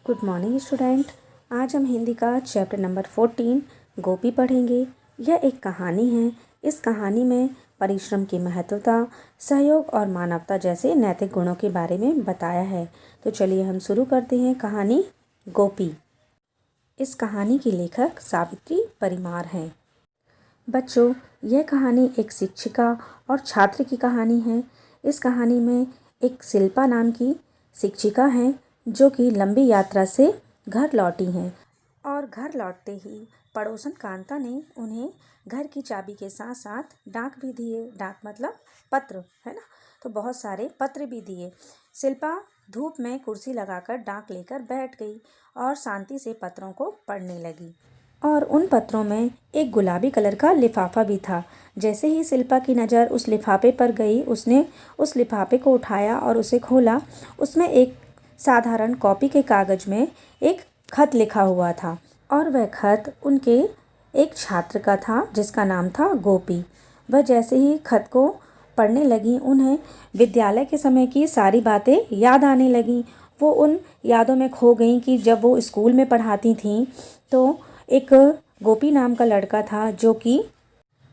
Good morning student. आज हम हिंदी का चैप्टर नंबर 14 गोपी पढ़ेंगे। यह एक कहानी है। इस कहानी में परिश्रम की महत्वता, सहयोग और मानवता जैसे नैतिक गुणों के बारे में बताया है। तो चलिए हम शुरू करते हैं कहानी गोपी। इस कहानी की लेखक सावित्री परिमार हैं। बच्चों, यह कहानी एक शिक्षिका और छात्र की कहानी है। इस कहानी में एक शिल्पा नाम की शिक्षिका हैं जो कि लंबी यात्रा से घर लौटी हैं और घर लौटते ही पड़ोसन कांता ने उन्हें घर की चाबी के साथ साथ डाक भी दिए। डाक मतलब पत्र, है ना। तो बहुत सारे पत्र भी दिए। शिल्पा धूप में कुर्सी लगाकर डाक लेकर बैठ गई और शांति से पत्रों को पढ़ने लगी। और उन पत्रों में एक गुलाबी कलर का लिफाफा भी था। जैसे ही शिल्पा की नज़र उस लिफाफे पर गई, उसने उस लिफाफे को उठाया और उसे खोला। उसमें एक साधारण कॉपी के कागज़ में एक खत लिखा हुआ था और वह खत उनके एक छात्र का था जिसका नाम था गोपी। वह जैसे ही खत को पढ़ने लगी, उन्हें विद्यालय के समय की सारी बातें याद आने लगीं। वो उन यादों में खो गईं कि जब वो स्कूल में पढ़ाती थीं तो एक गोपी नाम का लड़का था जो कि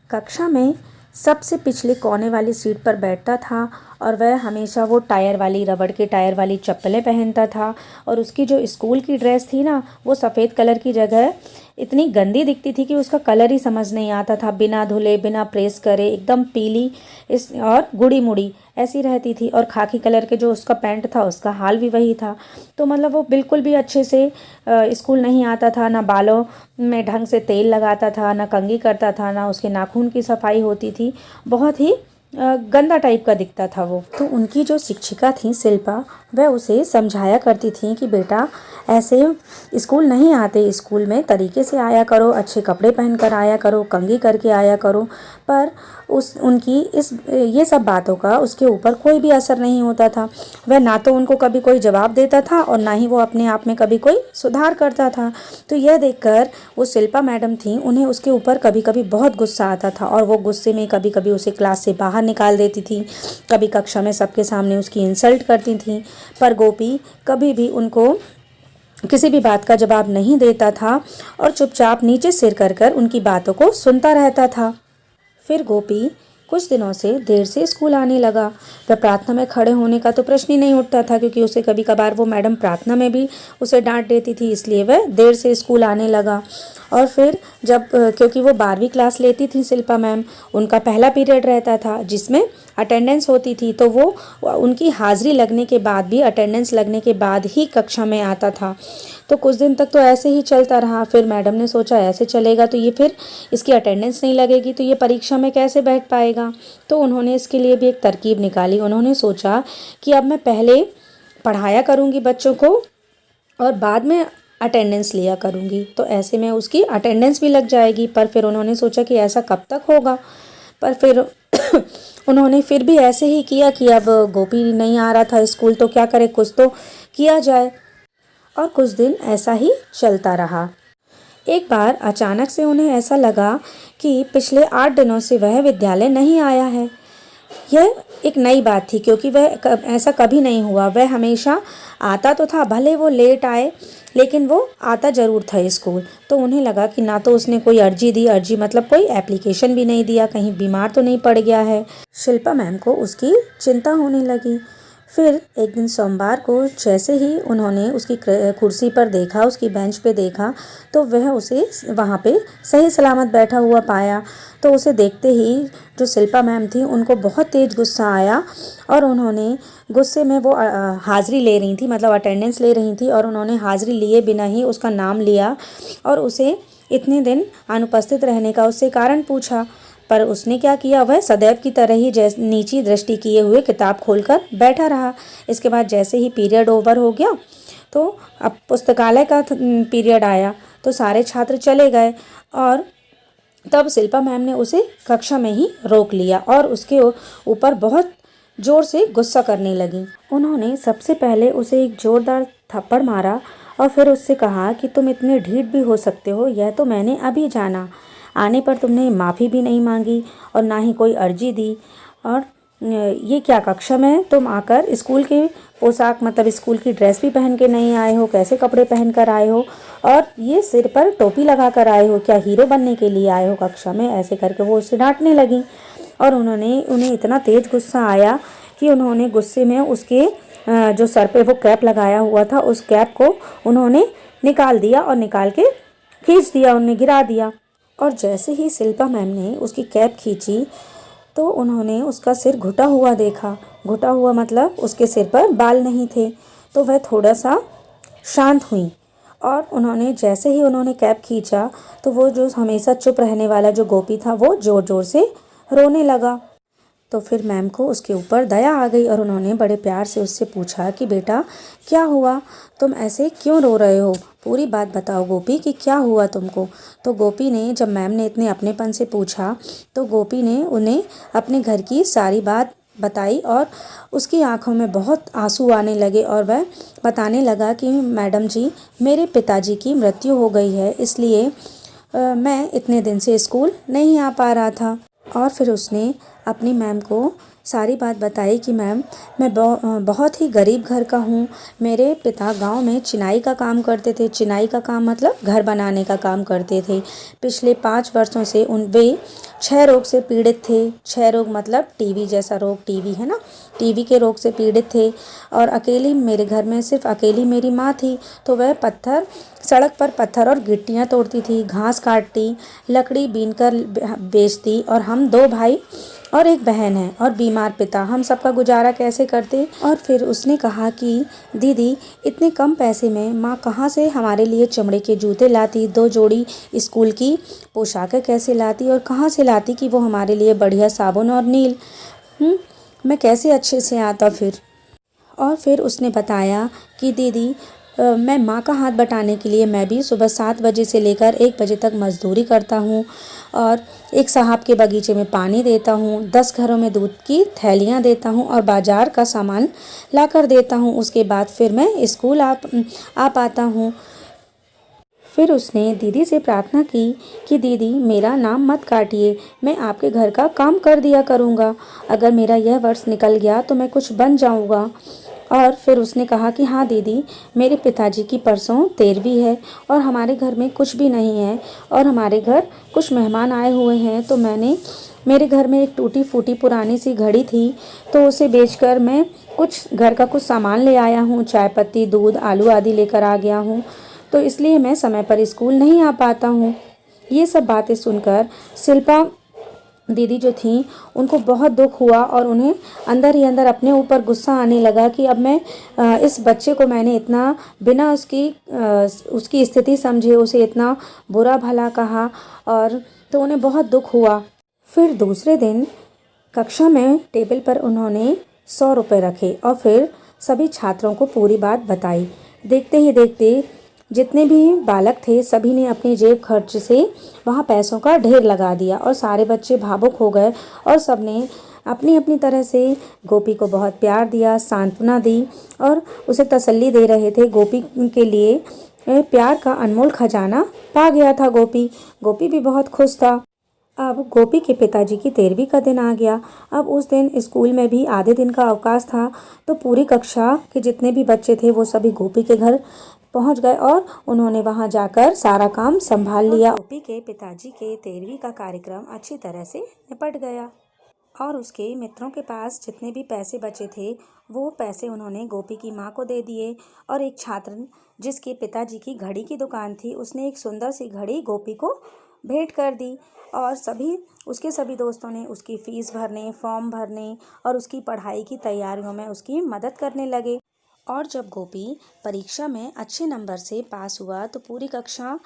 कक्षा में सबसे पिछले कोने वाली सीट पर बैठता था और वह हमेशा वो टायर वाली, रबड़ के टायर वाली चप्पलें पहनता था। और उसकी जो स्कूल की ड्रेस थी ना, वो सफ़ेद कलर की जगह इतनी गंदी दिखती थी कि उसका कलर ही समझ नहीं आता था। बिना धुले, बिना प्रेस करे एकदम पीली इस और गुड़ी मुड़ी ऐसी रहती थी। और खाकी कलर के जो उसका पैंट था, उसका हाल भी वही था। तो मतलब वो बिल्कुल भी अच्छे से स्कूल नहीं आता था। ना बालों में ढंग से तेल लगाता था, ना कंघी करता था, ना उसके नाखून की सफाई होती थी। बहुत ही गंदा टाइप का दिखता था वो। तो उनकी जो शिक्षिका थी शिल्पा, वह उसे समझाया करती थी कि बेटा ऐसे स्कूल नहीं आते, स्कूल में तरीके से आया करो, अच्छे कपड़े पहनकर आया करो, कंघी करके आया करो। पर ये सब बातों का उसके ऊपर कोई भी असर नहीं होता था। वह ना तो उनको कभी कोई जवाब देता था और ना ही वो अपने आप में कभी कोई सुधार करता था। तो यह देखकर वो शिल्पा मैडम थी, उन्हें उसके ऊपर कभी कभी बहुत गुस्सा आता था और वो गुस्से में कभी कभी उसे क्लास से बाहर निकाल देती थी, कभी कक्षा में सबके सामने उसकी इंसल्ट करती थी। पर गोपी कभी भी उनको किसी भी बात का जवाब नहीं देता था और चुपचाप नीचे सिर कर कर उनकी बातों को सुनता रहता था। फिर गोपी कुछ दिनों से देर से स्कूल आने लगा। वह प्रार्थना में खड़े होने का तो प्रश्न ही नहीं उठता था, क्योंकि उसे कभी कभार वो मैडम प्रार्थना में भी उसे डांट देती थी, इसलिए वह देर से स्कूल आने लगा। और फिर जब क्योंकि वो 12वीं क्लास लेती थी शिल्पा मैम, उनका पहला पीरियड रहता था जिसमें अटेंडेंस होती थी। तो वो उनकी हाज़िरी लगने के बाद भी, अटेंडेंस लगने के बाद ही कक्षा में आता था। तो कुछ दिन तक तो ऐसे ही चलता रहा। फिर मैडम ने सोचा ऐसे चलेगा तो ये फिर इसकी अटेंडेंस नहीं लगेगी तो ये परीक्षा में कैसे बैठ पाएगा। तो उन्होंने इसके लिए भी एक तरकीब निकाली। उन्होंने सोचा कि अब मैं पहले पढ़ाया करूँगी बच्चों को और बाद में अटेंडेंस लिया करूँगी, तो ऐसे में उसकी अटेंडेंस भी लग जाएगी। पर फिर उन्होंने सोचा कि ऐसा कब तक होगा। पर फिर उन्होंने फिर भी ऐसे ही किया कि अब गोपी नहीं आ रहा था स्कूल तो क्या करे, कुछ तो किया जाए। और कुछ दिन ऐसा ही चलता रहा। एक बार अचानक से उन्हें ऐसा लगा कि पिछले 8 दिनों से वह विद्यालय नहीं आया है। यह एक नई बात थी, क्योंकि ऐसा कभी नहीं हुआ। वह हमेशा आता तो था, भले वो लेट आए लेकिन वो आता ज़रूर था स्कूल। तो उन्हें लगा कि ना तो उसने कोई अर्जी मतलब कोई एप्लीकेशन भी नहीं दिया, कहीं बीमार तो नहीं पड़ गया है। शिल्पा मैम को उसकी चिंता होने लगी। फिर एक दिन सोमवार को जैसे ही उन्होंने उसकी कुर्सी पर देखा, उसकी बेंच पे देखा, तो वह उसे वहाँ पे सही सलामत बैठा हुआ पाया। तो उसे देखते ही जो शिल्पा मैम थी, उनको बहुत तेज़ गुस्सा आया और उन्होंने गुस्से में वो हाज़िरी ले रही थी, मतलब अटेंडेंस ले रही थी, और उन्होंने हाज़िरी लिए बिना ही उसका नाम लिया और उसे इतने दिन अनुपस्थित रहने का उससे कारण पूछा। पर उसने क्या किया, वह सदैव की तरह ही नीची दृष्टि किए हुए किताब खोलकर बैठा रहा। इसके बाद जैसे ही पीरियड ओवर हो गया तो अब पुस्तकालय का पीरियड आया, तो सारे छात्र चले गए और तब शिल्पा मैम ने उसे कक्षा में ही रोक लिया और उसके ऊपर बहुत ज़ोर से गुस्सा करने लगी। उन्होंने सबसे पहले उसे एक ज़ोरदार थप्पड़ मारा और फिर उससे कहा कि तुम इतने ढीठ भी हो सकते हो, यह तो मैंने अभी जाना। आने पर तुमने माफ़ी भी नहीं मांगी और ना ही कोई अर्जी दी, और ये क्या कक्षा में तुम आकर स्कूल के पोशाक मतलब स्कूल की ड्रेस भी पहन के नहीं आए हो, कैसे कपड़े पहन कर आए हो, और ये सिर पर टोपी लगा कर आए हो, क्या हीरो बनने के लिए आए हो कक्षा में? ऐसे करके वो उससे डांटने लगी। और उन्हें इतना तेज गुस्सा आया कि उन्होंने गुस्से में उसके जो सर पे वो कैप लगाया हुआ था, उस कैप को उन्होंने निकाल दिया और निकाल के खींच दिया, उन्हें गिरा दिया। और जैसे ही शिल्पा मैम ने उसकी कैप खींची तो उन्होंने उसका सिर घुटा हुआ देखा। घुटा हुआ मतलब उसके सिर पर बाल नहीं थे। तो वह थोड़ा सा शांत हुई, और जैसे ही उन्होंने कैप खींचा तो वो जो हमेशा चुप रहने वाला जो गोपी था वो ज़ोर ज़ोर से रोने लगा। तो फिर मैम को उसके ऊपर दया आ गई और उन्होंने बड़े प्यार से उससे पूछा कि बेटा क्या हुआ, तुम ऐसे क्यों रो रहे हो? पूरी बात बताओ गोपी कि क्या हुआ तुमको। तो गोपी ने, जब मैम ने इतने अपनेपन से पूछा तो गोपी ने उन्हें अपने घर की सारी बात बताई, और उसकी आंखों में बहुत आंसू आने लगे और वह बताने लगा कि मैडम जी, मेरे पिताजी की मृत्यु हो गई है, इसलिए मैं इतने दिन से स्कूल नहीं आ पा रहा था। और फिर उसने अपनी मैम को सारी बात बताई कि मैम, मैं बहुत ही गरीब घर का हूँ। मेरे पिता गांव में चिनाई का काम करते थे। चिनाई का काम मतलब घर बनाने का काम करते थे। पिछले 5 वर्षों से वे क्षय रोग से पीड़ित थे। क्षय रोग मतलब टीबी जैसा रोग, टीबी है ना, टीबी के रोग से पीड़ित थे। और अकेली मेरे घर में सिर्फ अकेली मेरी माँ थी, तो वह सड़क पर पत्थर और गिट्टियाँ तोड़ती थी, घास काटती, लकड़ी बीन कर बेचती, और हम 2 भाई और एक बहन है, और बीमार पिता, हम सबका गुजारा कैसे करते। और फिर उसने कहा कि दीदी, इतने कम पैसे में माँ कहाँ से हमारे लिए चमड़े के जूते लाती, 2 जोड़ी स्कूल की पोशाकें कैसे लाती, और कहाँ से लाती कि वो हमारे लिए बढ़िया साबुन और नील, मैं कैसे अच्छे से आता फिर। और फिर उसने बताया कि दीदी, मैं माँ का हाथ बटाने के लिए मैं भी सुबह 7 बजे से लेकर 1 बजे तक मज़दूरी करता हूँ, और एक साहब के बगीचे में पानी देता हूँ, 10 घरों में दूध की थैलियाँ देता हूँ, और बाज़ार का सामान ला कर देता हूँ। उसके बाद फिर मैं स्कूल आ पाता हूँ। फिर उसने दीदी से प्रार्थना की कि दीदी, मेरा नाम मत काटिए, मैं आपके घर का काम कर दिया करूँगा। अगर मेरा यह वर्ष निकल गया तो मैं कुछ बन जाऊँगा। और फिर उसने कहा कि हाँ दीदी, मेरे पिताजी की परसों 13वीं है और हमारे घर में कुछ भी नहीं है, और हमारे घर कुछ मेहमान आए हुए हैं, तो मेरे घर में एक टूटी फूटी पुरानी सी घड़ी थी, तो उसे बेचकर मैं कुछ घर का कुछ सामान ले आया हूँ, चाय पत्ती, दूध, आलू आदि लेकर आ गया हूँ, तो इसलिए मैं समय पर स्कूल नहीं आ पाता हूँ। ये सब बातें सुनकर शिल्पा दीदी जो थी उनको बहुत दुख हुआ, और उन्हें अंदर ही अंदर अपने ऊपर गुस्सा आने लगा कि अब मैं इस बच्चे को मैंने इतना बिना उसकी स्थिति समझे उसे इतना बुरा भला कहा, और तो उन्हें बहुत दुख हुआ। फिर दूसरे दिन कक्षा में टेबल पर उन्होंने 100 रुपये रखे और फिर सभी छात्रों को पूरी बात बताई। देखते ही देखते जितने भी बालक थे सभी ने अपनी जेब खर्च से वहाँ पैसों का ढेर लगा दिया, और सारे बच्चे भावुक हो गए, और सबने अपनी अपनी तरह से गोपी को बहुत प्यार दिया, सांत्वना दी, और उसे तसल्ली दे रहे थे। गोपी के लिए प्यार का अनमोल खजाना पा गया था गोपी। गोपी भी बहुत खुश था। अब गोपी के पिताजी की 13वीं का दिन आ गया। अब उस दिन स्कूल में भी आधे दिन का अवकाश था, तो पूरी कक्षा के जितने भी बच्चे थे वो सभी गोपी के घर पहुंच गए, और उन्होंने वहां जाकर सारा काम संभाल लिया। गोपी के पिताजी के 13वीं का कार्यक्रम अच्छी तरह से निपट गया, और उसके मित्रों के पास जितने भी पैसे बचे थे वो पैसे उन्होंने गोपी की माँ को दे दिए। और एक छात्र जिसके पिताजी की घड़ी की दुकान थी, उसने एक सुंदर सी घड़ी गोपी को भेंट कर दी, और उसके सभी दोस्तों ने उसकी फ़ीस भरने, फॉर्म भरने और उसकी पढ़ाई की तैयारियों में उसकी मदद करने लगे। और जब गोपी परीक्षा में अच्छे नंबर से पास हुआ तो पूरी कक्षा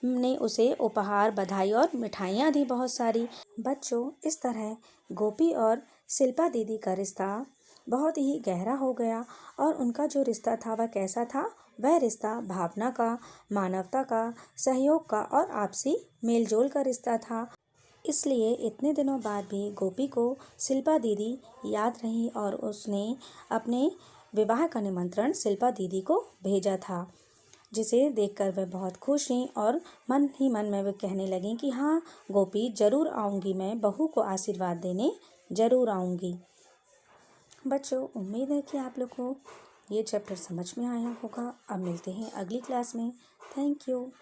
ने उसे उपहार, बधाई और मिठाइयाँ दी बहुत सारी। बच्चों, इस तरह गोपी और शिल्पा दीदी का रिश्ता बहुत ही गहरा हो गया, और उनका जो रिश्ता था वह कैसा था? वह रिश्ता भावना का, मानवता का, सहयोग का और आपसी मेलजोल का रिश्ता था। इसलिए इतने दिनों बाद भी गोपी को शिल्पा दीदी याद रही, और उसने अपने विवाह का निमंत्रण शिल्पा दीदी को भेजा था, जिसे देखकर वह बहुत खुश हुई, और मन ही मन में वे कहने लगी कि हाँ गोपी, ज़रूर आऊँगी, मैं बहू को आशीर्वाद देने ज़रूर आऊँगी। बच्चों, उम्मीद है कि आप लोग को ये चैप्टर समझ में आया होगा। अब मिलते हैं अगली क्लास में। Thank you.